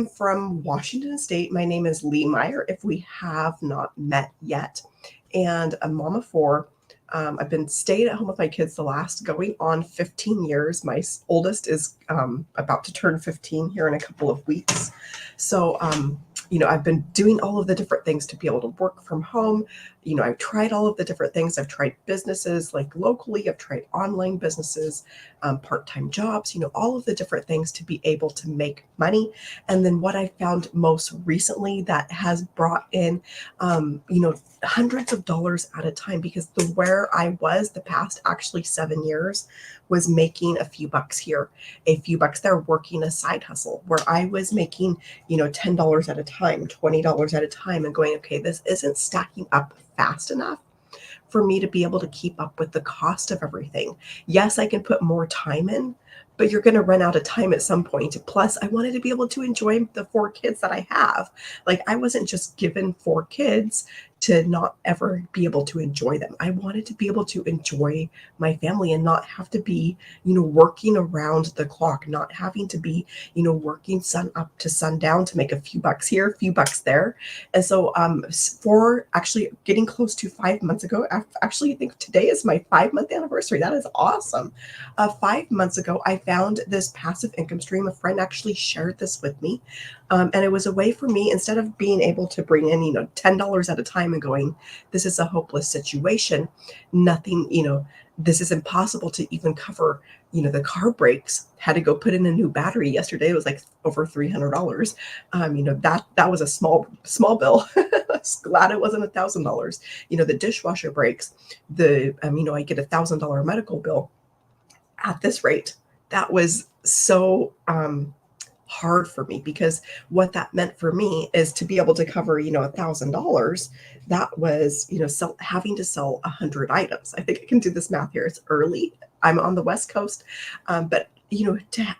From Washington State. My name is Lee Meyer, if we have not met yet, and a mom of four. I've been staying at home with my kids the last going on 15 years. My oldest is about to turn 15 here in a couple of weeks. So, I've been doing all of the different things to be able to work from home. I've tried all of the different things. I've tried businesses like locally, I've tried online businesses, part time jobs, all of the different things to be able to make money. And then what I found most recently that has brought in, hundreds of dollars at a time, because where I was the past actually 7 years was making a few bucks here, a few bucks there, working a side hustle where I was making, $10 at a time, $20 at a time, and going, okay, this isn't stacking up fast enough for me to be able to keep up with the cost of everything. Yes, I can put more time in, but you're going to run out of time at some point. Plus, I wanted to be able to enjoy the four kids that I have. Like, I wasn't just given four kids to not ever be able to enjoy them. I wanted to be able to enjoy my family and not have to be, working around the clock, not having to be, working sun up to sundown to make a few bucks here, a few bucks there. And so, for actually getting close to 5 months ago, actually, I think today is my 5 month anniversary. That is awesome. 5 months ago, I found this passive income stream. A friend actually shared this with me. And it was a way for me, instead of being able to bring in, $10 at a time and going, this is a hopeless situation, nothing, this is impossible to even cover, the car brakes. Had to go put in a new battery yesterday. It was like over $300. That was a small bill. Glad it wasn't $1,000. The dishwasher breaks. I get $1,000 medical bill at this rate. That was so hard for me, because what that meant for me is to be able to cover, $1,000. That was, having to sell 100 items. I think I can do this math here. It's early. I'm on the West Coast, but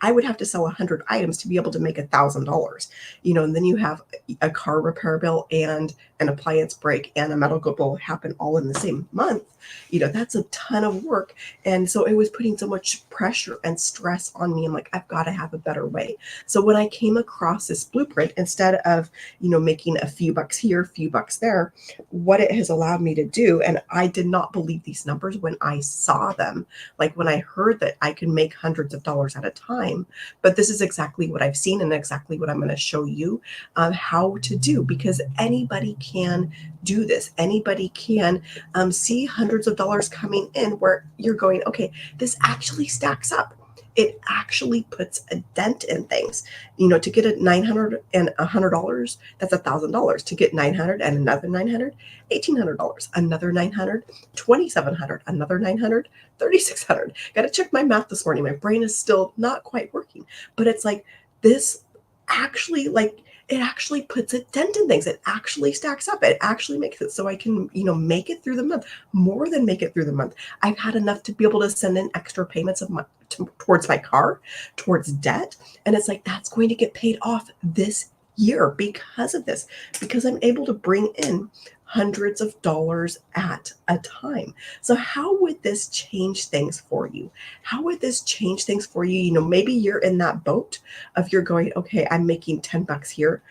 I would have to sell 100 items to be able to make $1,000. And then you have a car repair bill and an appliance break and a medical bill happen all in the same month. That's a ton of work. And so it was putting so much pressure and stress on me. I'm like, I've got to have a better way. So when I came across this blueprint, instead of, making a few bucks here, a few bucks there, what it has allowed me to do, and I did not believe these numbers when I saw them, like when I heard that I could make hundreds of dollars at a time, but this is exactly what I've seen and exactly what I'm going to show you how to do, because anybody can do this. Anybody can see hundreds of dollars coming in where you're going, okay, this actually stacks up. It actually puts a dent in things. To get a $900 and $100, that's $1,000. To get 900 and another 900, $1,800. Another 900, 2,700. Another 900, 3,600. Got to check my math this morning. My brain is still not quite working, but it's like this actually, like, it actually puts a dent in things. It actually stacks up. It actually makes it so I can, make it through the month, more than make it through the month. I've had enough to be able to send in extra payments towards my car, towards debt. And it's like, that's going to get paid off this year because of this, because I'm able to bring in hundreds of dollars at a time. So how would this change things for you? How would this change things for you? Maybe you're in that boat of you're going, okay, I'm making 10 bucks here,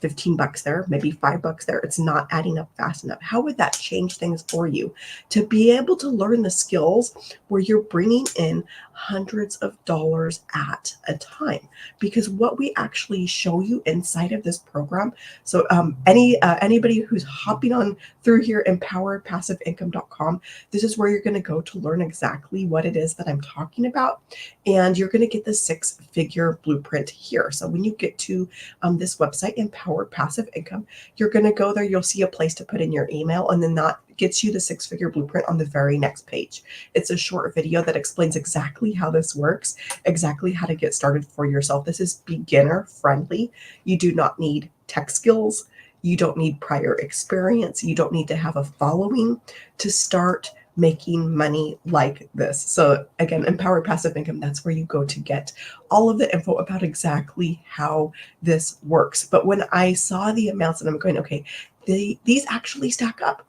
15 bucks there, maybe $5 there. It's not adding up fast enough. How would that change things for you to be able to learn the skills where you're bringing in hundreds of dollars at a time? Because what we actually show you inside of this program. So anybody who's hopping on through here, empoweredpassiveincome.com, this is where you're going to go to learn exactly what it is that I'm talking about. And you're going to get the 6-figure blueprint here. So when you get to this website, Empowered Passive Income, you're going to go there. You'll see a place to put in your email, and then that gets you the 6-figure blueprint on the very next page. It's a short video that explains exactly how this works, exactly how to get started for yourself. This is beginner friendly. You do not need tech skills. You don't need prior experience. You don't need to have a following to start making money like this. So again, Empowered Passive Income, that's where you go to get all of the info about exactly how this works. But when I saw the amounts, and I'm going, okay, these actually stack up.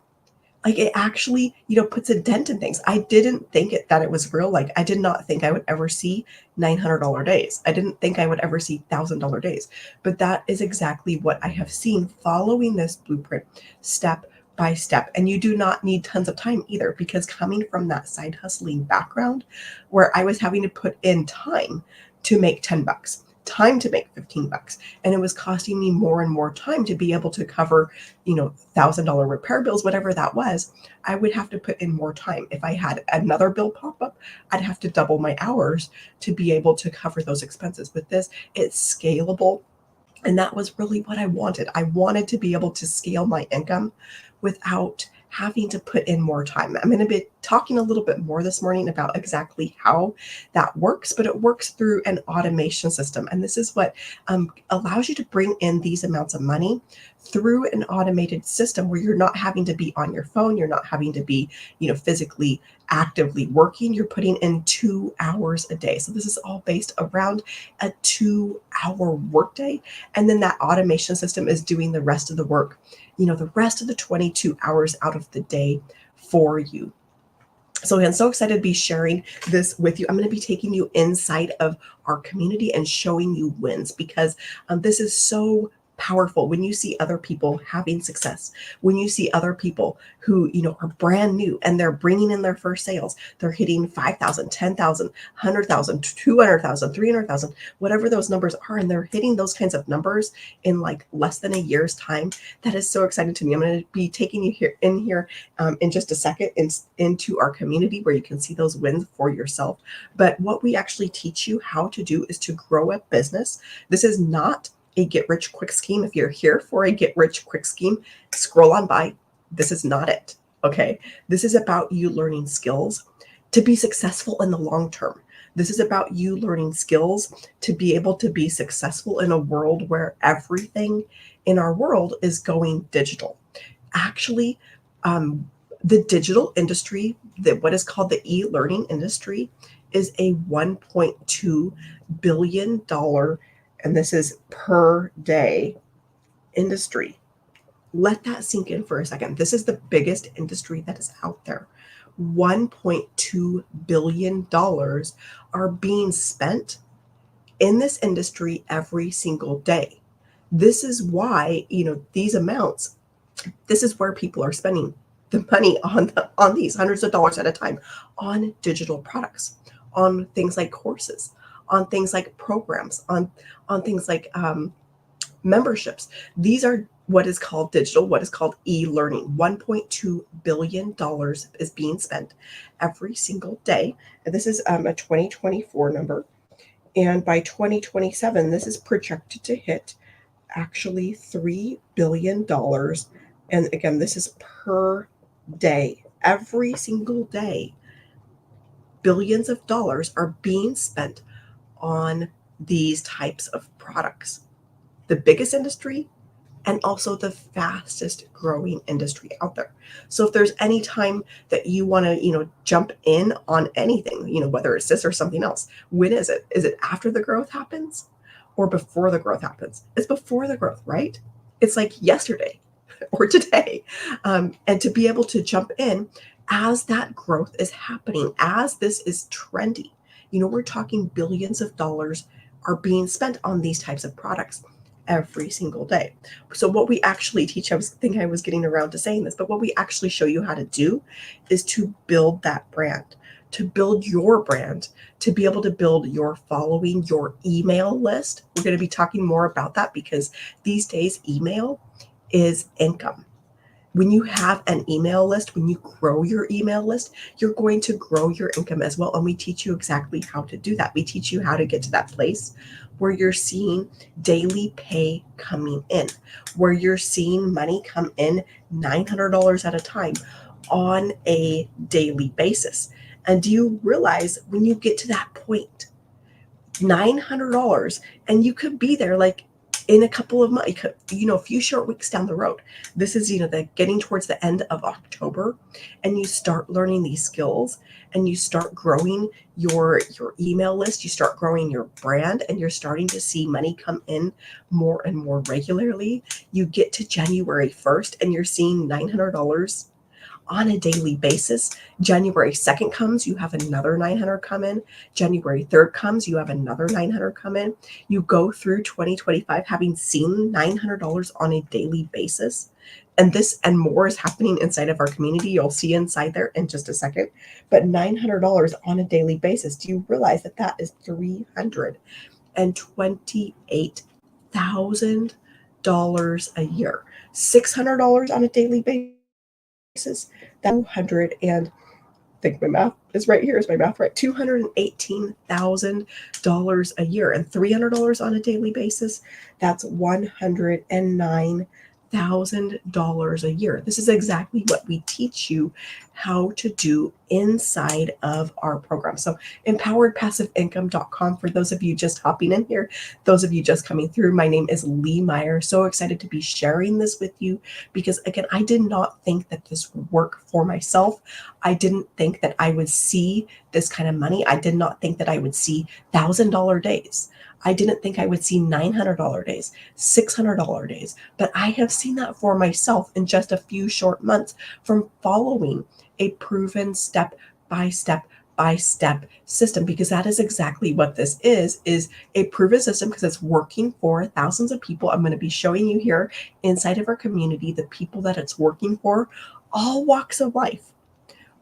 Like it actually, puts a dent in things. I didn't think that it was real. Like I did not think I would ever see $900 days. I didn't think I would ever see $1,000 days. But that is exactly what I have seen following this blueprint step by step. And you do not need tons of time either, because coming from that side hustling background where I was having to put in time to make 10 bucks, time to make 15 bucks, and it was costing me more and more time to be able to cover, $1,000 repair bills, whatever that was. I would have to put in more time. If I had another bill pop up, I'd have to double my hours to be able to cover those expenses. With this, it's scalable. And that was really what I wanted. I wanted to be able to scale my income without having to put in more time. I'm going to be talking a little bit more this morning about exactly how that works, but it works through an automation system. And this is what allows you to bring in these amounts of money through an automated system where you're not having to be on your phone. You're not having to be, physically actively working. You're putting in 2 hours a day. So this is all based around a 2-hour workday. And then that automation system is doing the rest of the work, the rest of the 22 hours out of the day for you. So I'm so excited to be sharing this with you. I'm going to be taking you inside of our community and showing you wins, because this is so powerful when you see other people having success, when you see other people who, are brand new and they're bringing in their first sales, they're hitting 5,000, 10,000, 100,000, 200,000, 300,000, whatever those numbers are. And they're hitting those kinds of numbers in like less than a year's time. That is so exciting to me. I'm going to be taking you here in just a second into our community where you can see those wins for yourself. But what we actually teach you how to do is to grow a business. This is not a get rich quick scheme. If you're here for a get rich quick scheme, scroll on by. This is not it. Okay. This is about you learning skills to be successful in the long term. This is about you learning skills to be able to be successful in a world where everything in our world is going digital. Actually, the digital industry, what is called the e-learning industry, is a $1.2 billion, and this is per day, industry. Let that sink in for a second. This is the biggest industry that is out there. $1.2 billion are being spent in this industry every single day. This is why, these amounts, this is where people are spending the money on these hundreds of dollars at a time on digital products, on things like courses, on things like programs, on things like memberships. These are what is called digital, what is called e-learning. $1.2 billion is being spent every single day. And this is a 2024 number. And by 2027, this is projected to hit actually $3 billion. And again, this is per day. Every single day, billions of dollars are being spent on these types of products. The biggest industry and also the fastest growing industry out there. So if there's any time that you want to, jump in on anything, whether it's this or something else, when is it? Is it after the growth happens or before the growth happens? It's before the growth, right? It's like yesterday or today. And to be able to jump in as that growth is happening, as this is trendy, we're talking billions of dollars are being spent on these types of products every single day. So what we actually teach, I was getting around to saying this, but what we actually show you how to do is to build that brand, to build your brand, to be able to build your following, your email list. We're going to be talking more about that because these days email is income. When you have an email list, when you grow your email list, you're going to grow your income as well. And we teach you exactly how to do that. We teach you how to get to that place where you're seeing daily pay coming in, where you're seeing money come in $900 at a time on a daily basis. And do you realize when you get to that point, $900, and you could be there like in a couple of months, a few short weeks down the road. This is, the getting towards the end of October, and you start learning these skills and you start growing your email list, you start growing your brand, and you're starting to see money come in more and more regularly. You get to January 1st and you're seeing $900 on a daily basis. January 2nd comes, you have another 900 come in. January 3rd comes, you have another 900 come in. You go through 2025 having seen $900 on a daily basis. And this and more is happening inside of our community. You'll see inside there in just a second. But $900 on a daily basis. Do you realize that that is $328,000 a year? $600 on a daily basis. That's 200 and I think my math is right here. Is my math right? $218,000 a year, and $300 on a daily basis. That's $109,000 a year. This is exactly what we teach you how to do inside of our program. So empoweredpassiveincome.com for those of you just hopping in here, those of you just coming through. My name is Lee Meyer. So excited to be sharing this with you because again, I did not think that this would work for myself. I didn't think that I would see this kind of money. I did not think that I would see $1,000 days. I didn't think I would see $900 days, $600 days, but I have seen that for myself in just a few short months from following a proven step by step system, because that is exactly what this is a proven system because it's working for thousands of people. I'm going to be showing you here inside of our community the people that it's working for, all walks of life,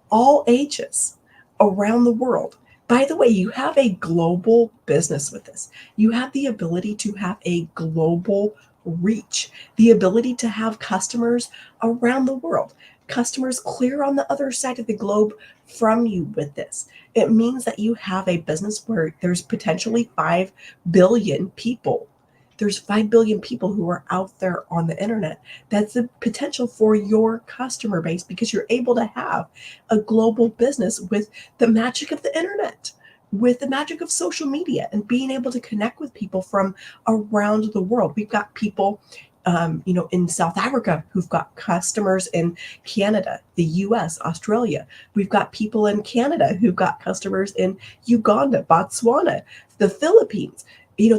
all ages around the world. By the way, you have a global business with this. You have the ability to have a global reach, the ability to have customers around the world, customers clear on the other side of the globe from you with this. It means that you have a business where there's potentially 5 billion people. There's 5 billion people who are out there on the internet. That's the potential for your customer base because you're able to have a global business with the magic of the internet, with the magic of social media and being able to connect with people from around the world. We've got people in South Africa who've got customers in Canada, the US, Australia. We've got people in Canada who've got customers in Uganda, Botswana, the Philippines.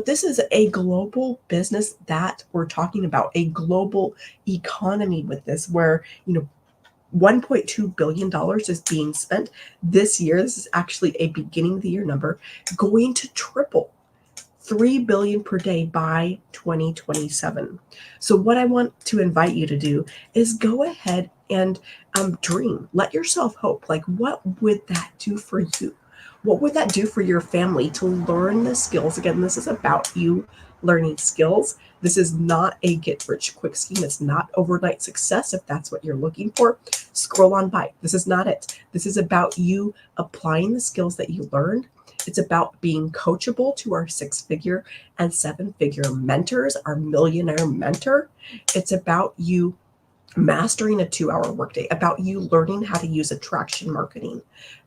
This is a global business that we're talking about, a global economy with this, where, $1.2 billion is being spent this year. This is actually a beginning of the year number, going to triple. 3 billion per day by 2027. So what I want to invite you to do is go ahead and dream. Let yourself hope. Like, what would that do for you? What would that do for your family to learn the skills? Again, this is about you learning skills. This is not a get rich quick scheme. It's not overnight success. If that's what you're looking for, scroll on by. This is not it. This is about you applying the skills that you learned. It's about being coachable to our 6-figure and 7-figure mentors, our millionaire mentor. It's about you mastering a 2-hour workday, about you learning how to use attraction marketing,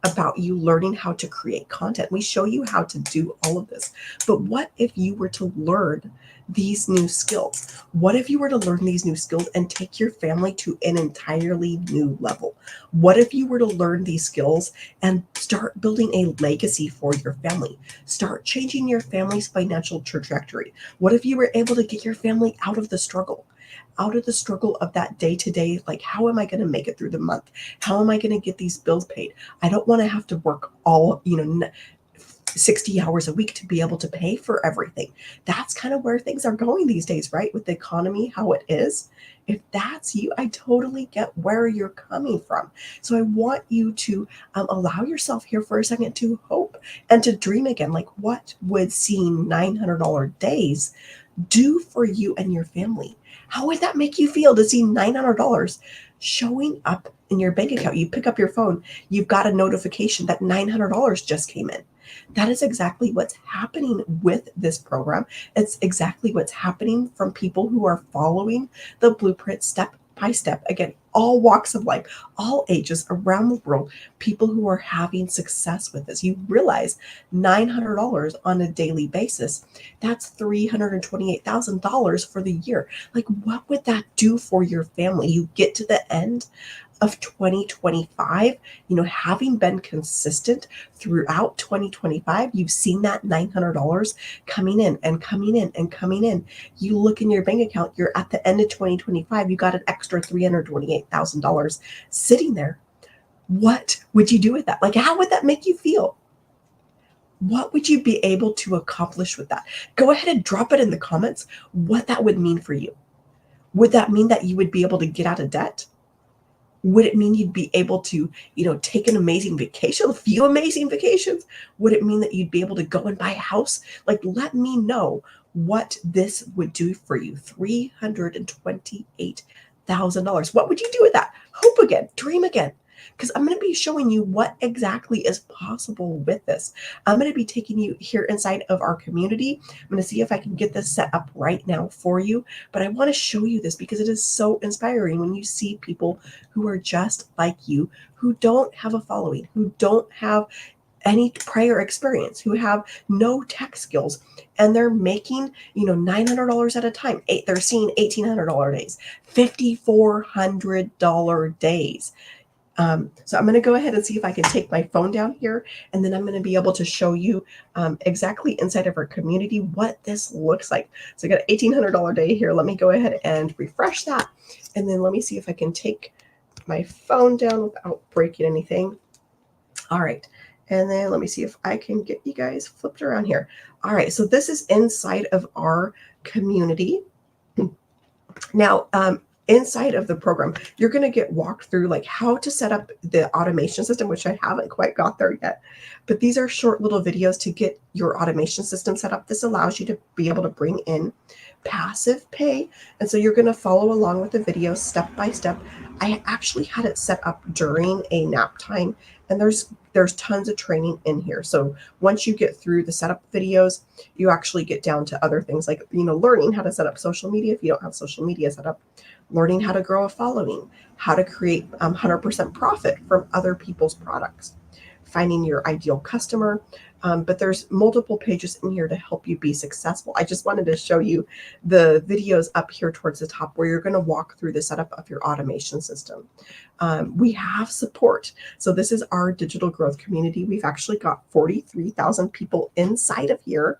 about you learning how to create content. We show you how to do all of this. But what if you were to learn these new skills? What if you were to learn these new skills and take your family to an entirely new level? What if you were to learn these skills and start building a legacy for your family? Start changing your family's financial trajectory. What if you were able to get your family out of the struggle? Out of the struggle of that day to day, like, how am I going to make it through the month? How am I going to get these bills paid? I don't want to have to work all, 60 hours a week to be able to pay for everything. That's kind of where things are going these days, right? With the economy, how it is. If that's you, I totally get where you're coming from. So I want you to allow yourself here for a second to hope and to dream again. Like, what would seeing $900 days do for you and your family? How would that make you feel to see $900 showing up in your bank account? You pick up your phone, you've got a notification that $900 just came in. That is exactly what's happening with this program. It's exactly what's happening from people who are following the blueprint step by step. Again, all walks of life, all ages around the world, people who are having success with this. You realize $900 on a daily basis, that's $328,000 for the year. Like, what would that do for your family? You get to the end of 2025, having been consistent throughout 2025, you've seen that $900 coming in and coming in and coming in. You look in your bank account, you're at the end of 2025, you got an extra $328,000 sitting there. What would you do with that? Like, how would that make you feel? What would you be able to accomplish with that? Go ahead and drop it in the comments what that would mean for you. Would that mean that you would be able to get out of debt? Would it mean you'd be able to, take an amazing vacation, a few amazing vacations? Would it mean that you'd be able to go and buy a house? Like, let me know what this would do for you. $328,000. What would you do with that? Hope again, dream again. Because I'm going to be showing you what exactly is possible with this. I'm going to be taking you here inside of our community. I'm going to see if I can get this set up right now for you. But I want to show you this because it is so inspiring when you see people who are just like you, who don't have a following, who don't have any prior experience, who have no tech skills, and they're making, $900 at a time. They're seeing $1,800 days, $5,400 days. So I'm going to go ahead and see if I can take my phone down here, and then I'm going to be able to show you exactly inside of our community what this looks like. So I got an $1,800 day here. Let me go ahead and refresh that, and then let me see if I can take my phone down without breaking anything. All right. And then let me see if I can get you guys flipped around here. All right. So this is inside of our community. Now, inside of the program, you're going to get walked through like how to set up the automation system, which I haven't quite got there yet. But these are short little videos to get your automation system set up. This allows you to be able to bring in passive pay. And so you're going to follow along with the video step by step. I actually had it set up during a nap time, and there's tons of training in here. So once you get through the setup videos, you actually get down to other things like, learning how to set up social media if you don't have social media set up, learning how to grow a following, how to create 100% profit from other people's products, finding your ideal customer. But there's multiple pages in here to help you be successful. I just wanted to show you the videos up here towards the top where you're going to walk through the setup of your automation system. We have support. So this is our digital growth community. We've actually got 43,000 people inside of here.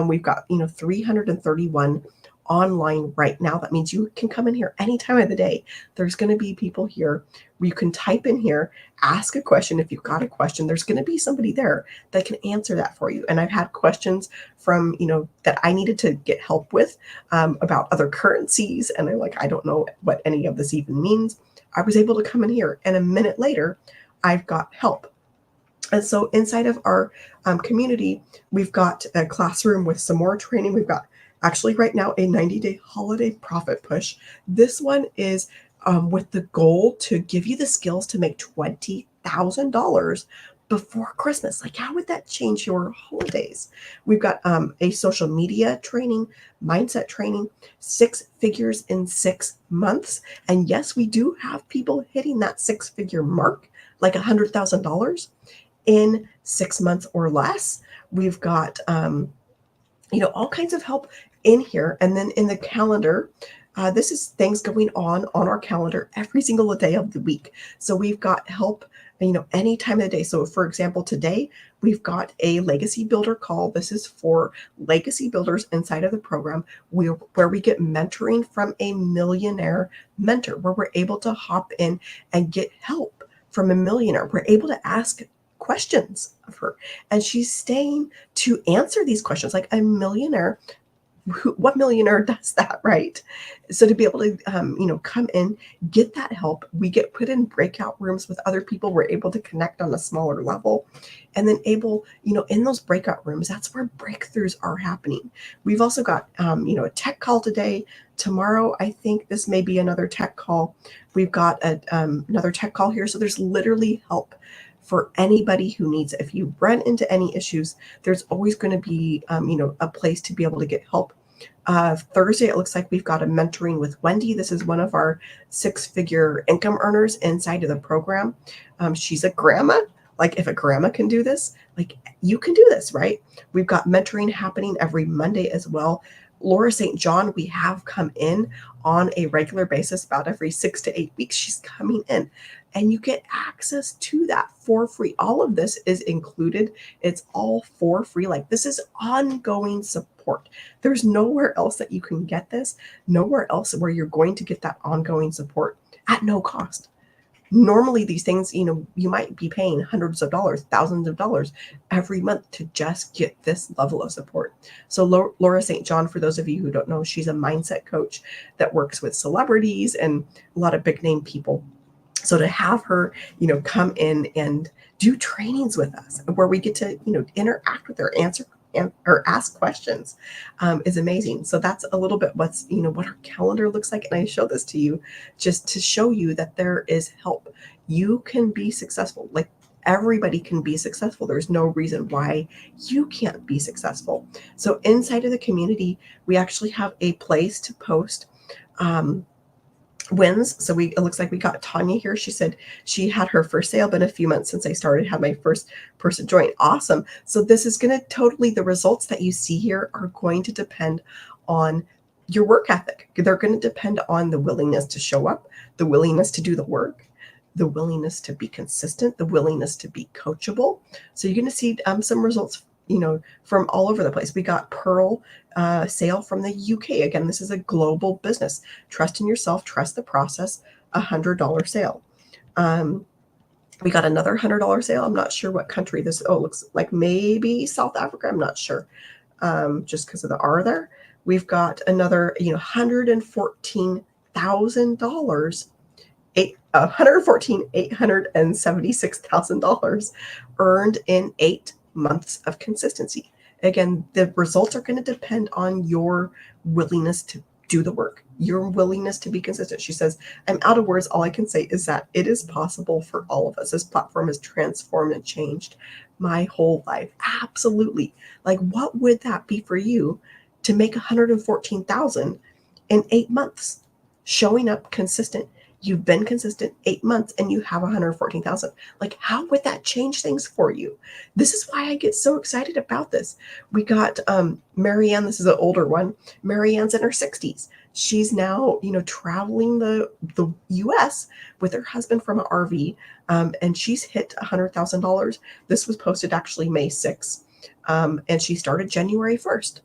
We've got, 331 online right now. That means you can come in here any time of the day. There's going to be people here where you can type in here, ask a question. If you've got a question, there's going to be somebody there that can answer that for you. And I've had questions from, that I needed to get help with about other currencies. And I don't know what any of this even means. I was able to come in here, and a minute later, I've got help. And so inside of our community, we've got a classroom with some more training. We've got actually right now a 90-day holiday profit push. This one is with the goal to give you the skills to make $20,000 before Christmas. Like, how would that change your holidays? We've got a social media training, mindset training, 6 figures in 6 months. And yes, we do have people hitting that 6-figure mark, like $100,000 in 6 months or less. We've got all kinds of help in here. And then in the calendar, this is things going on our calendar every single day of the week. So we've got help, any time of the day. So for example, today we've got a legacy builder call. This is for legacy builders inside of the program where we get mentoring from a millionaire mentor, where we're able to hop in and get help from a millionaire. We're able to ask questions of her, and she's staying to answer these questions. Like a millionaire, what millionaire does that, right? So to be able to come in, get that help, we get put in breakout rooms with other people. We're able to connect on a smaller level, and then able, in those breakout rooms, that's where breakthroughs are happening. We've also got a tech call today. Tomorrow, I think this may be another tech call. We've got another tech call here. So there's literally help for anybody who needs it. If you run into any issues, there's always going to be, a place to be able to get help. Thursday, it looks like we've got a mentoring with Wendy. This is one of our 6-figure income earners inside of the program. She's a grandma. Like, if a grandma can do this, like, you can do this, right? We've got mentoring happening every Monday as well. Laura St. John, we have come in on a regular basis, about every 6 to 8 weeks. She's coming in, and you get access to that for free. All of this is included. It's all for free. Like, this is ongoing support. There's nowhere else that you can get this, nowhere else where you're going to get that ongoing support at no cost. Normally these things, you might be paying hundreds of dollars, thousands of dollars every month to just get this level of support. So Laura St. John, for those of you who don't know, she's a mindset coach that works with celebrities and a lot of big name people. So to have her, come in and do trainings with us where we get to, interact with her, answer or ask questions, is amazing. So that's a little bit what our calendar looks like. And I show this to you just to show you that there is help. You can be successful. Like, everybody can be successful. There's no reason why you can't be successful. So inside of the community, we actually have a place to post wins. So it looks like we got Tanya here. She said she had her first sale, been a few months since I started, had my first person join. Awesome. So this is going to the results that you see here are going to depend on your work ethic. They're going to depend on the willingness to show up, the willingness to do the work, the willingness to be consistent, the willingness to be coachable. So you're going to see some results, from all over the place. We got Pearl sale from the UK. Again, this is a global business. Trust in yourself, trust the process, $100 sale. We got another $100 sale. I'm not sure what country this, looks like maybe South Africa. I'm not sure, just because of the R there. We've got another, $114,000, $876,000 earned in 8 months of consistency. Again, the results are going to depend on your willingness to do the work, your willingness to be consistent. She says, I'm out of words. All I can say is that it is possible for all of us. This platform has transformed and changed my whole life. Absolutely. Like, what would that be for you to make $114,000 in 8 months? Showing up consistent. You've been consistent 8 months and you have 114,000. Like, how would that change things for you? This is why I get so excited about this. We got Marianne. This is an older one. Marianne's in her 60s. She's now, traveling the US with her husband from an RV, and she's hit $100,000. This was posted actually May 6th, and she started January 1st.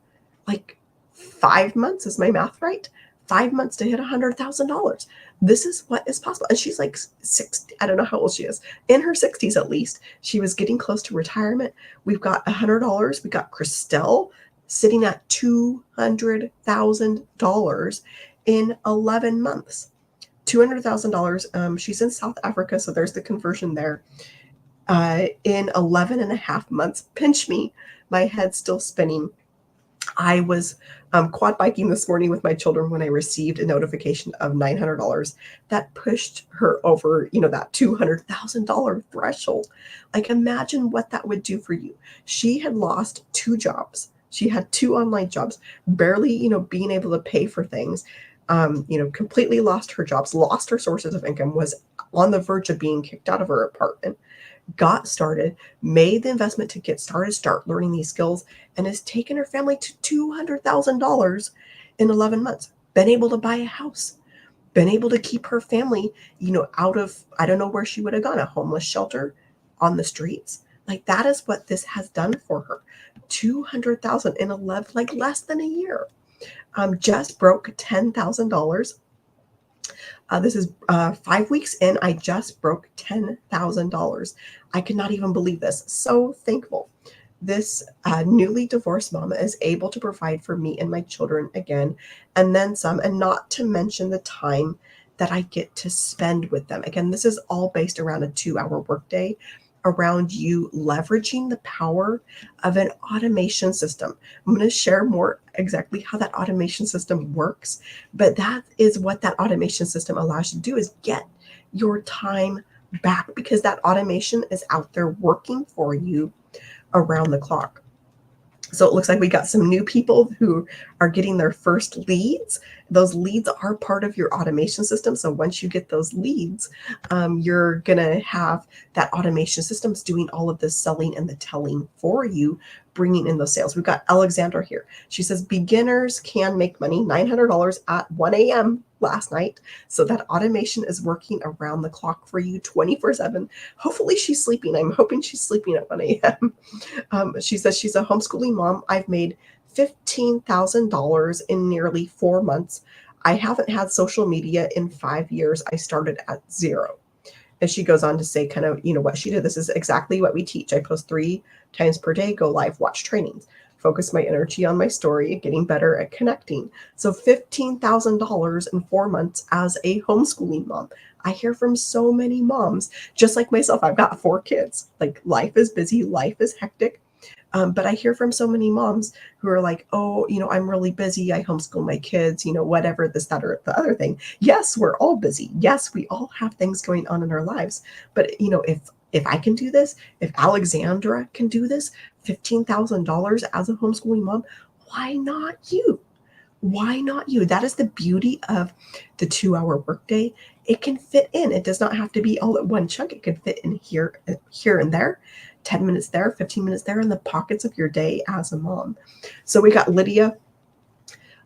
Like, 5 months, is my math right? 5 months to hit $100,000. This is what is possible. And she's like 60. I don't know how old she is. In her 60s, at least. She was getting close to retirement. We've got $100. We got Christelle sitting at $200,000 in 11 months. $200,000. She's in South Africa, so there's the conversion there. In 11 and a half months. Pinch me. My head's still spinning. I was quad biking this morning with my children when I received a notification of $900 that pushed her over, that $200,000 threshold. Like, imagine what that would do for you. She had lost 2 jobs. She had 2 online jobs, barely, being able to pay for things, completely lost her jobs, lost her sources of income, was on the verge of being kicked out of her apartment. Got started, made the investment to get started, start learning these skills, and has taken her family to $200,000 in 11 months. Been able to buy a house, been able to keep her family, out of, I don't know where she would have gone, a homeless shelter, on the streets. Like, that is what this has done for her. 200,000 in 11, like less than a year. Just broke $10,000. This is 5 weeks in. I just broke $10,000. I could not even believe this. So thankful. This newly divorced mama is able to provide for me and my children again, and then some, and not to mention the time that I get to spend with them. Again, this is all based around a 2-hour workday, around you leveraging the power of an automation system. I'm going to share more exactly how that automation system works, but that is what that automation system allows you to do, is get your time back, because that automation is out there working for you around the clock. So it looks like we got some new people who are getting their first leads. Those leads are part of your automation system. So once you get those leads, you're going to have that automation systems doing all of the selling and the telling for you, bringing in those sales. We've got Alexandra here. She says beginners can make money, $900 at 1 a.m. last night. So that automation is working around the clock for you 24/7. Hopefully she's sleeping. I'm hoping she's sleeping at 1 a.m. She says she's a homeschooling mom. I've made $15,000 in nearly 4 months. I haven't had social media in 5 years. I started at zero. And she goes on to say kind of, what she did. This is exactly what we teach. I post 3 times per day, go live, watch trainings, focus my energy on my story, getting better at connecting. So $15,000 in 4 months as a homeschooling mom. I hear from so many moms, just like myself. I've got 4 kids. Like life is busy, life is hectic. But I hear from so many moms who are like, oh, I'm really busy. I homeschool my kids, whatever, this, that, or the other thing. Yes, we're all busy. Yes, we all have things going on in our lives. But, if I can do this, if Alexandra can do this, $15,000 as a homeschooling mom, why not you? Why not you? That is the beauty of the 2-hour workday. It can fit in. It does not have to be all at one chunk. It can fit in here and there, 10 minutes there, 15 minutes there, in the pockets of your day as a mom. So we got Lydia,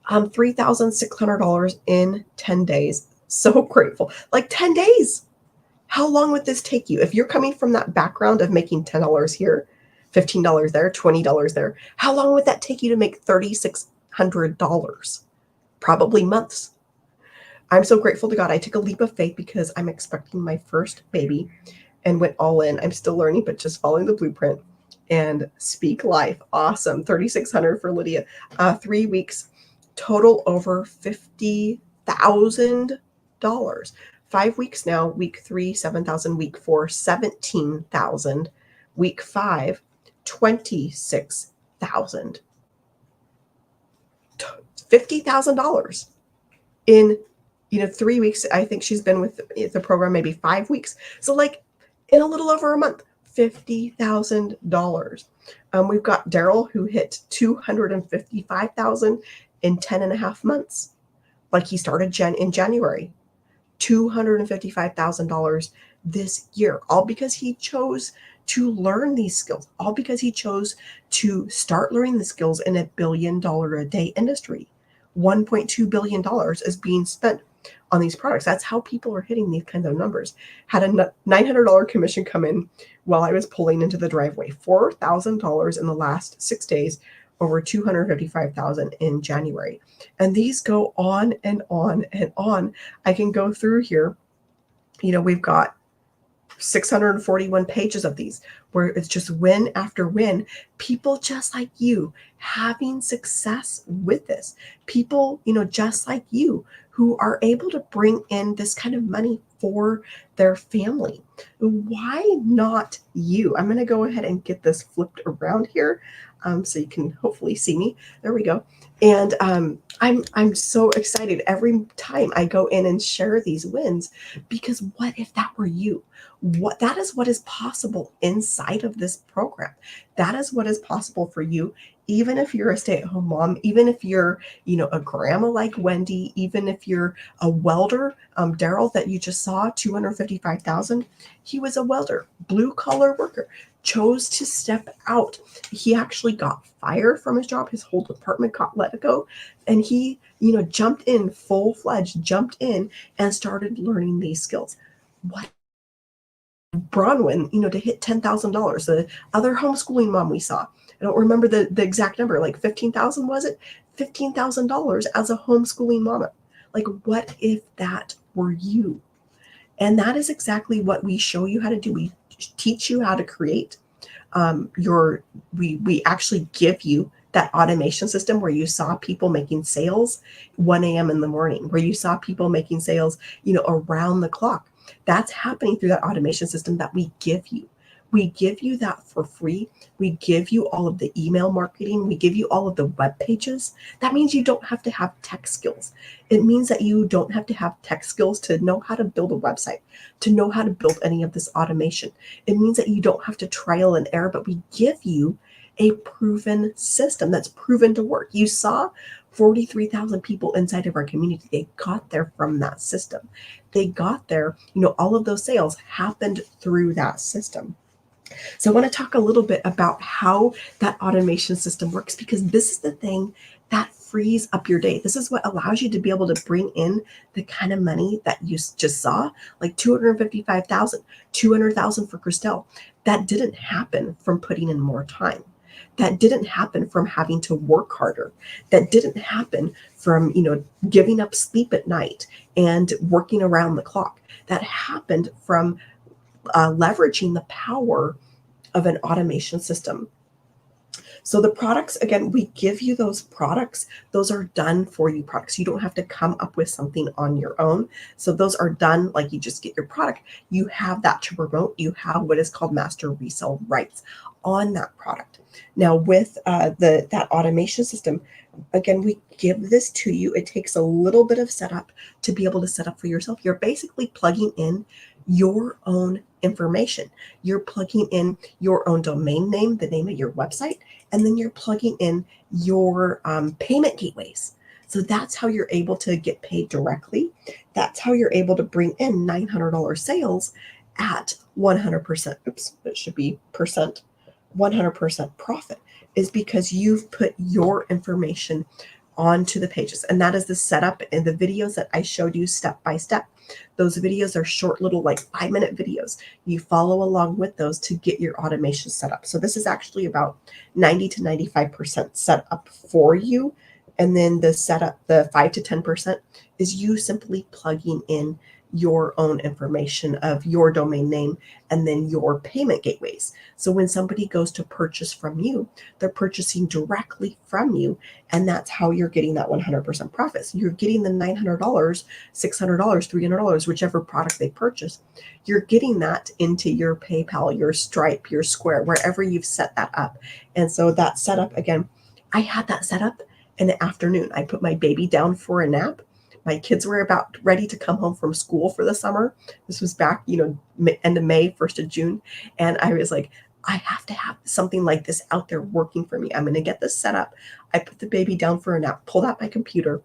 $3,600 in 10 days. So grateful. Like 10 days. How long would this take you? If you're coming from that background of making $10 here, $15 there, $20 there, how long would that take you to make $3,600? Probably months. I'm so grateful to God. I took a leap of faith because I'm expecting my first baby and went all in. I'm still learning, but just following the blueprint and speak life. Awesome. $3,600 for Lydia. 3 weeks, total over $50,000. 5 weeks now. Week 3, 7,000. Week 4, 17,000. Week 5, 26,000. $50,000 in 3 weeks. I think she's been with the program maybe 5 weeks. So like in a little over a month, $50,000. We've got Daryl who hit 255,000 in 10 and a half months. Like he started in January, $255,000 this year, all because he chose to learn these skills, all because he chose to start learning the skills in $1 billion a day industry. $1.2 billion is being spent on these products. That's how people are hitting these kinds of numbers. Had a $900 commission come in while I was pulling into the driveway. $4,000 in the last 6 days, over $255,000 in January. And these go on and on and on. I can go through here. We've got 641 pages of these where it's just win after win. People just like you having success with this. People, just like you who are able to bring in this kind of money for their family. Why not you? I'm going to go ahead and get this flipped around here so you can hopefully see me. There we go. And I'm so excited every time I go in and share these wins, because what if that were you? That is what is possible inside of this program. That is what is possible for you. Even if you're a stay-at-home mom, even if you're, a grandma like Wendy, even if you're a welder, Daryl that you just saw, 255,000, he was a welder, blue-collar worker, chose to step out. He actually got fired from his job. His whole department got let go. And he, jumped in full-fledged, jumped in and started learning these skills. What Bronwyn, to hit $10,000. The other homeschooling mom we saw, I don't remember the exact number, like 15,000, was it? $15,000 as a homeschooling mama. Like, what if that were you? And that is exactly what we show you how to do. We teach you how to create we actually give you that automation system where you saw people making sales 1 a.m. in the morning, where you saw people making sales, around the clock. That's happening through that automation system that we give you. We give you that for free. We give you all of the email marketing. We give you all of the web pages. That means you don't have to have tech skills. It means that you don't have to have tech skills to know how to build a website, to know how to build any of this automation. It means that you don't have to trial and error, but we give you a proven system that's proven to work. You saw 43,000 people inside of our community. They got there from that system. They got there, all of those sales happened through that system. So I want to talk a little bit about how that automation system works, because this is the thing that frees up your day. This is what allows you to be able to bring in the kind of money that you just saw, like 255,000, 200,000 for Christelle. That didn't happen from putting in more time. That didn't happen from having to work harder. That didn't happen from, giving up sleep at night and working around the clock. That happened from leveraging the power of an automation system. So the products, again, we give you those products. Those are done for you products. You don't have to come up with something on your own. So those are done, like you just get your product. You have that to promote. You have what is called master resale rights on that product. Now with that automation system, again, we give this to you. It takes a little bit of setup to be able to set up for yourself. You're basically plugging in your own information. You're plugging in your own domain name, the name of your website, and then you're plugging in your payment gateways. So that's how you're able to get paid directly. That's how you're able to bring in $900 sales at 100%. Oops, it should be percent. 100% profit is because you've put your information onto the pages. And that is the setup in the videos that I showed you step by step. Those videos are short little 5-minute videos. You follow along with those to get your automation set up. So this is actually about 90 to 95% set up for you. And then the setup, the 5 to 10% is you simply plugging in your own information of your domain name and then your payment gateways. So when somebody goes to purchase from you, they're purchasing directly from you. And that's how you're getting that 100% profit. So you're getting the $900, $600, $300, whichever product they purchase. You're getting that into your PayPal, your Stripe, your Square, wherever you've set that up. And so that setup, again, I had that set up in the afternoon. I put my baby down for a nap. My kids were about ready to come home from school for the summer. This was back, end of May, 1st of June. And I was like, I have to have something like this out there working for me. I'm going to get this set up. I put the baby down for a nap, pulled out my computer,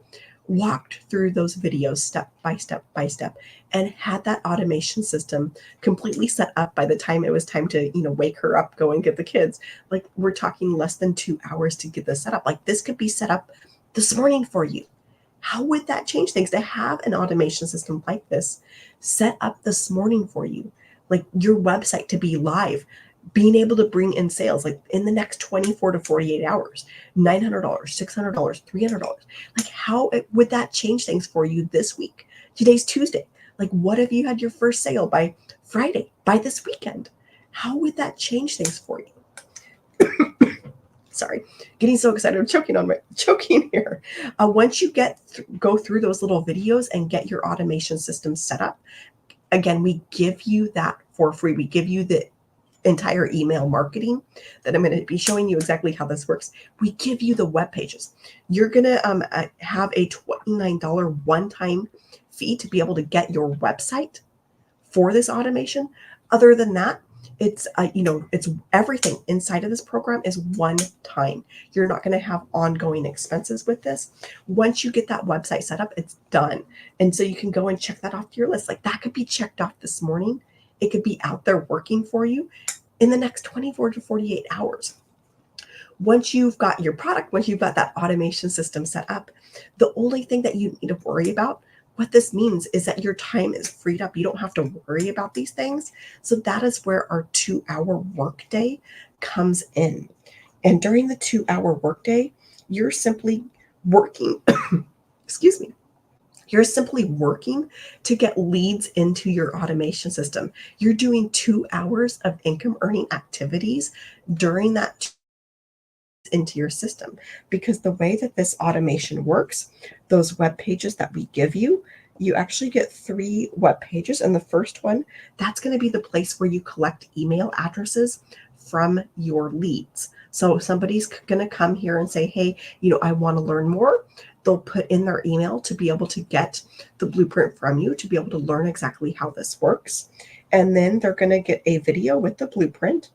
walked through those videos step by step by step, and had that automation system completely set up by the time it was time to, wake her up, go and get the kids. Like, we're talking less than 2 hours to get this set up. Like, this could be set up this morning for you. How would that change things to have an automation system like this set up this morning for you? Like your website to be live, being able to bring in sales like in the next 24 to 48 hours, $900, $600, $300. Like how would that change things for you this week? Today's Tuesday. Like what if you had your first sale by Friday, by this weekend? How would that change things for you? Sorry, getting so excited. I'm choking here. Once you go through those little videos and get your automation system set up, again, we give you that for free. We give you the entire email marketing that I'm going to be showing you exactly how this works. We give you the web pages. You're going to have a $29 one-time fee to be able to get your website for this automation. Other than that, it's it's everything inside of this program is one time. You're not going to have ongoing expenses with this. Once you get that website set up, it's done. And so you can go and check that off your list. Like that could be checked off this morning. It could be out there working for you in the next 24 to 48 hours. Once you've got your product, once you've got that automation system set up, the only thing that you need to worry about, what this means is that your time is freed up. You don't have to worry about these things. So that is where our 2-hour workday comes in. And during the 2-hour workday, you're simply working, excuse me, you're simply working to get leads into your automation system. You're doing 2 hours of income earning activities during that into your system, because the way that this automation works, those web pages that we give you, you actually get 3 web pages. And the first one, that's going to be the place where you collect email addresses from your leads. So somebody's going to come here and say, hey, I want to learn more. They'll put in their email to be able to get the blueprint from you, to be able to learn exactly how this works. And then they're going to get a video with the blueprint.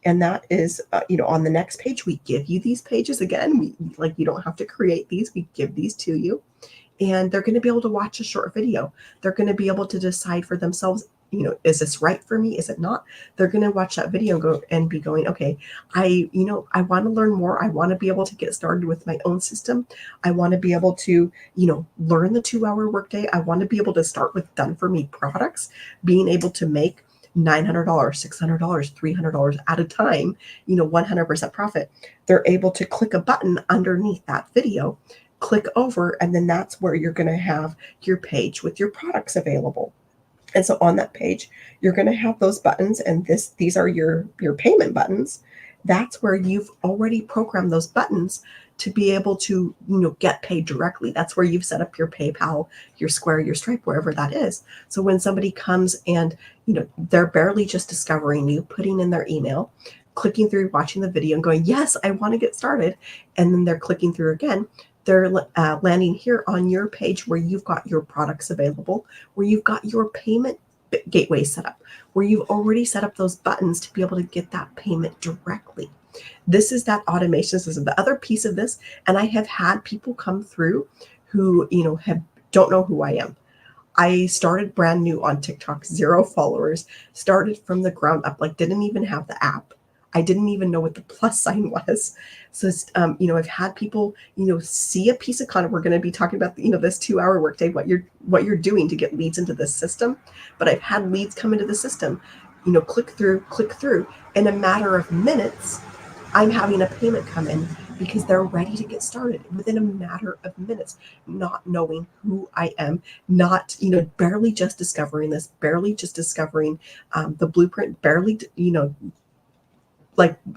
And that is, on the next page, we give you these pages again. You don't have to create these. We give these to you, and they're going to be able to watch a short video. They're going to be able to decide for themselves, is this right for me? Is it not? They're going to watch that video and go and be going, okay, I want to learn more. I want to be able to get started with my own system. I want to be able to, learn the 2-hour workday. I want to be able to start with done for me products, being able to make $900, $600, $300 at a time, 100% profit. They're able to click a button underneath that video, click over, and then that's where you're going to have your page with your products available. And so on that page, you're going to have those buttons, and these are your payment buttons. That's where you've already programmed those buttons to be able to, get paid directly. That's where you've set up your PayPal, your Square, your Stripe, wherever that is. So when somebody comes and, they're barely just discovering you, putting in their email, clicking through, watching the video and going, yes, I want to get started. And then they're clicking through again. They're landing here on your page where you've got your products available, where you've got your payment gateway set up, where you've already set up those buttons to be able to get that payment directly. This is that automation. This is the other piece of this. And I have had people come through who, don't know who I am. I started brand new on TikTok, 0 followers, started from the ground up, didn't even have the app. I didn't even know what the plus sign was. So, I've had people, see a piece of content. We're going to be talking about, this 2-hour workday, what you're doing to get leads into this system. But I've had leads come into the system, click through. In a matter of minutes, I'm having a payment come in because they're ready to get started within a matter of minutes, not knowing who I am, not, barely just discovering this, barely just discovering the blueprint, barely,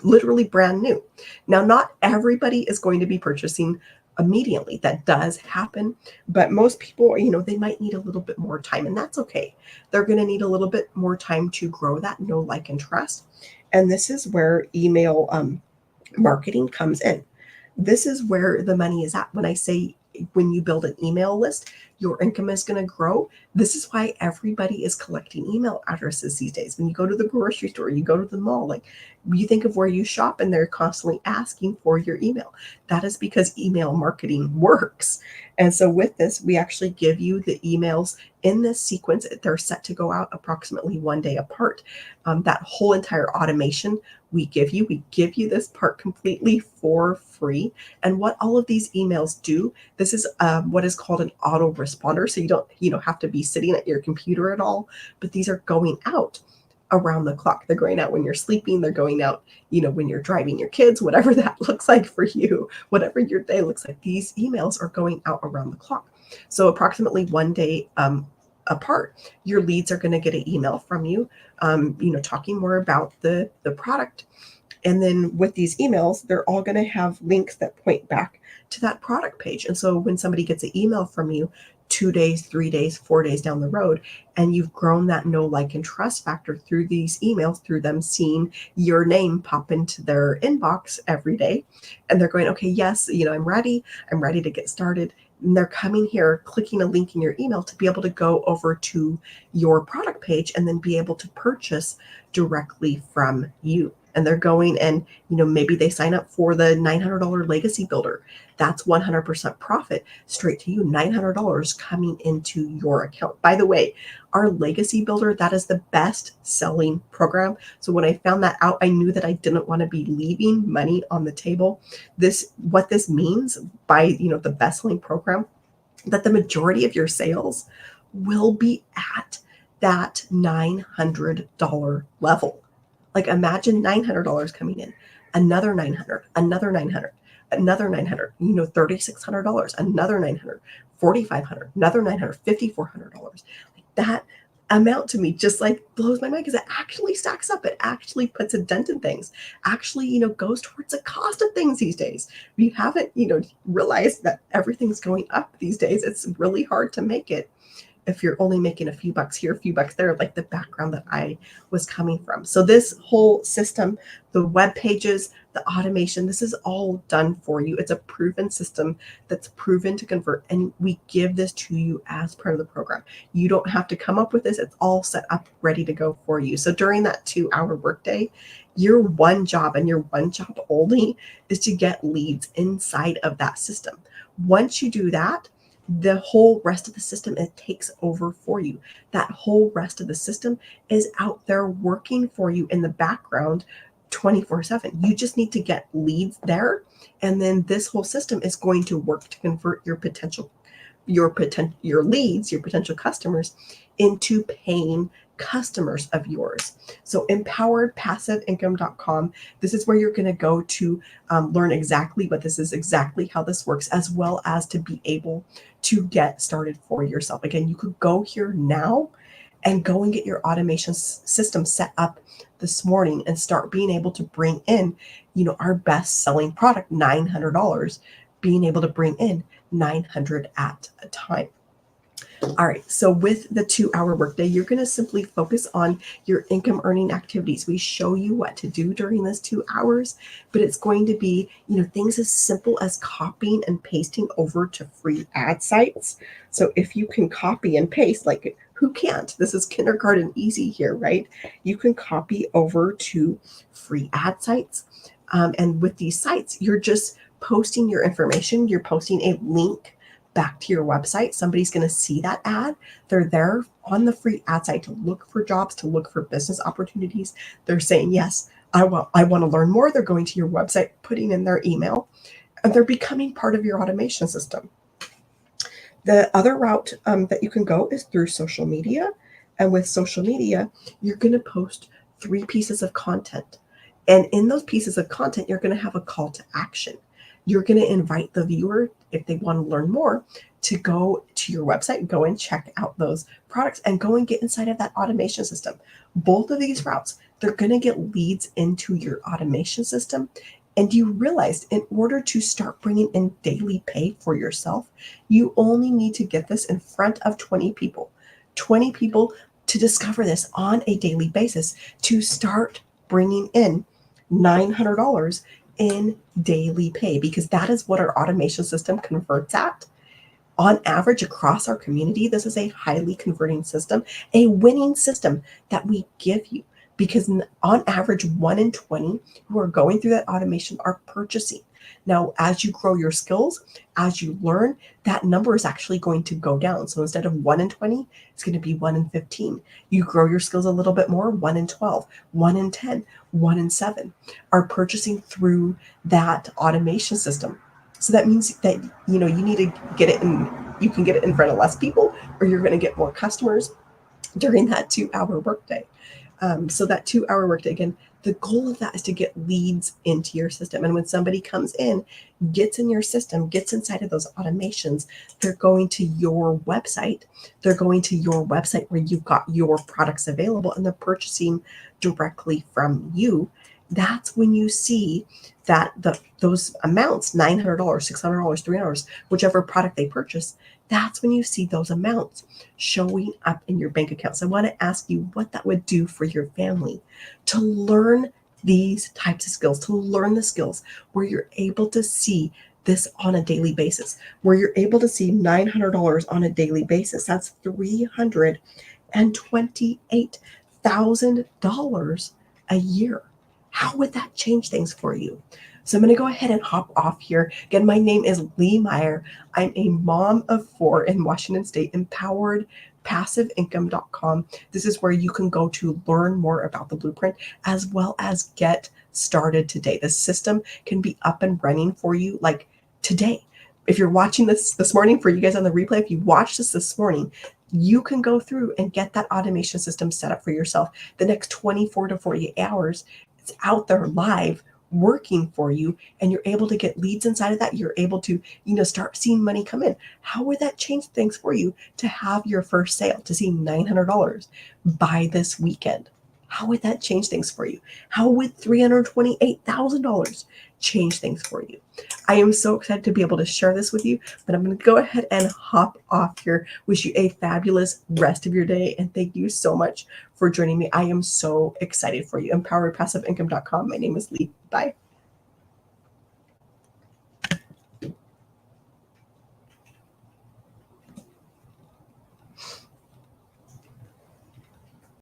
literally brand new. Now, not everybody is going to be purchasing immediately. That does happen, but most people, they might need a little bit more time, and that's okay. They're going to need a little bit more time to grow that know, like, and trust. And this is where email marketing comes in. This is where the money is at. When I say when you build an email list, your income is going to grow. This is why everybody is collecting email addresses these days. When you go to the grocery store, you go to the mall, you think of where you shop and they're constantly asking for your email. That is because email marketing works. And so with this, we actually give you the emails in this sequence. They're set to go out approximately 1 day apart. That whole entire automation we give you this part completely for free. And what all of these emails do, this is what is called an autoresponder. So you don't have to be sitting at your computer at all, but these are going out around the clock. They're going out when you're sleeping. They're going out, when you're driving your kids, whatever that looks like for you, whatever your day looks like. These emails are going out around the clock. So approximately 1 day apart, your leads are going to get an email from you, talking more about the product. And then with these emails, they're all going to have links that point back to that product page. And so when somebody gets an email from you 2 days, 3 days, 4 days down the road, and you've grown that know, like, and trust factor through these emails, through them seeing your name pop into their inbox every day, and they're going, okay, yes, I'm ready to get started. And they're coming here, clicking a link in your email to be able to go over to your product page and then be able to purchase directly from you. And they're going and, maybe they sign up for the $900 legacy builder. That's 100% profit straight to you, $900 coming into your account. By the way, our legacy builder, that is the best selling program. So when I found that out, I knew that I didn't want to be leaving money on the table. What this means by, the best selling program, that the majority of your sales will be at that $900 level. Imagine $900 coming in, another $900, another $900, another $900, $3,600, another $900, $4,500, another $900, $5,400. That amount to me just blows my mind because it actually stacks up. It actually puts a dent in things, actually, goes towards the cost of things these days. If you haven't, realized that everything's going up these days, it's really hard to make it if you're only making a few bucks here, a few bucks there, like the background that I was coming from. So this whole system, the web pages, the automation, this is all done for you. It's a proven system that's proven to convert, and we give this to you as part of the program. You don't have to come up with this. It's all set up, ready to go for you. So during that 2-hour workday, your one job and your one job only is to get leads inside of that system. Once you do that, the whole rest of the system, it takes over for you. That whole rest of the system is out there working for you in the background 24/7. You just need to get leads there, and then this whole system is going to work to convert your leads, your potential customers, into paying customers of yours. So empoweredpassiveincome.com, this is where you're going to go to learn exactly what this is, exactly how this works, as well as to be able to get started for yourself. Again, you could go here now and go and get your automation system set up this morning and start being able to bring in, our best selling product, $900, being able to bring in 900 at a time. All right, so with the 2-hour workday, you're going to simply focus on your income earning activities. We show you what to do during this 2 hours, but it's going to be, things as simple as copying and pasting over to free ad sites. So if you can copy and paste, like who can't? This is kindergarten easy here, right? You can copy over to free ad sites. And with these sites, you're just posting your information. You're posting a link back to your website. Somebody's going to see that ad. They're there on the free ad site to look for jobs, to look for business opportunities. They're saying, yes, I want to learn more. They're going to your website, putting in their email, and they're becoming part of your automation system. The other route that you can go is through social media. And with social media, you're going to post 3 pieces of content. And in those pieces of content, you're going to have a call to action. You're going to invite the viewer, if they want to learn more, to go to your website, go and check out those products, and go and get inside of that automation system. Both of these routes, they're going to get leads into your automation system. And you realized, in order to start bringing in daily pay for yourself, you only need to get this in front of 20 people. 20 people to discover this on a daily basis, to start bringing in $900 in daily pay, because that is what our automation system converts at. On average, across our community, this is a highly converting system, a winning system that we give you, because on average, 1 in 20 who are going through that automation are purchasing. Now, as you grow your skills, as you learn, that number is actually going to go down. So instead of 1 in 20, it's going to be 1 in 15. You grow your skills a little bit more, 1 in 12, 1 in 10, 1 in 7 are purchasing through that automation system. So that means that, you need to get it in, you can get it in front of less people, or you're going to get more customers during that 2-hour workday. So that 2-hour workday, again, the goal of that is to get leads into your system. And when somebody comes in, gets in your system, gets inside of those automations, they're going to your website. They're going to your website where you've got your products available, and they're purchasing directly from you. That's when you see that those amounts, $900, $600, $300, whichever product they purchase, that's when you see those amounts showing up in your bank account. So I want to ask you what that would do for your family to learn these types of skills, to learn the skills where you're able to see this on a daily basis, where you're able to see $900 on a daily basis. That's $328,000 a year. How would that change things for you? So I'm going to go ahead and hop off here. Again, my name is Lee Meyer. I'm a mom of 4 in Washington State, empoweredpassiveincome.com. This is where you can go to learn more about the blueprint, as well as get started today. The system can be up and running for you like today. If you're watching this morning, for you guys on the replay, if you watched this morning, you can go through and get that automation system set up for yourself. The next 24 to 48 hours, it's out there live working for you, and you're able to get leads inside of that. You're able to, start seeing money come in. How would that change things for you to have your first sale, to see $900 by this weekend? How would that change things for you? How would $328,000 change things for you? I am so excited to be able to share this with you, but I'm going to go ahead and hop off here. Wish you a fabulous rest of your day, and thank you so much for joining me. I am so excited for you. EmpowerPassiveIncome.com. My name is Lee. Bye.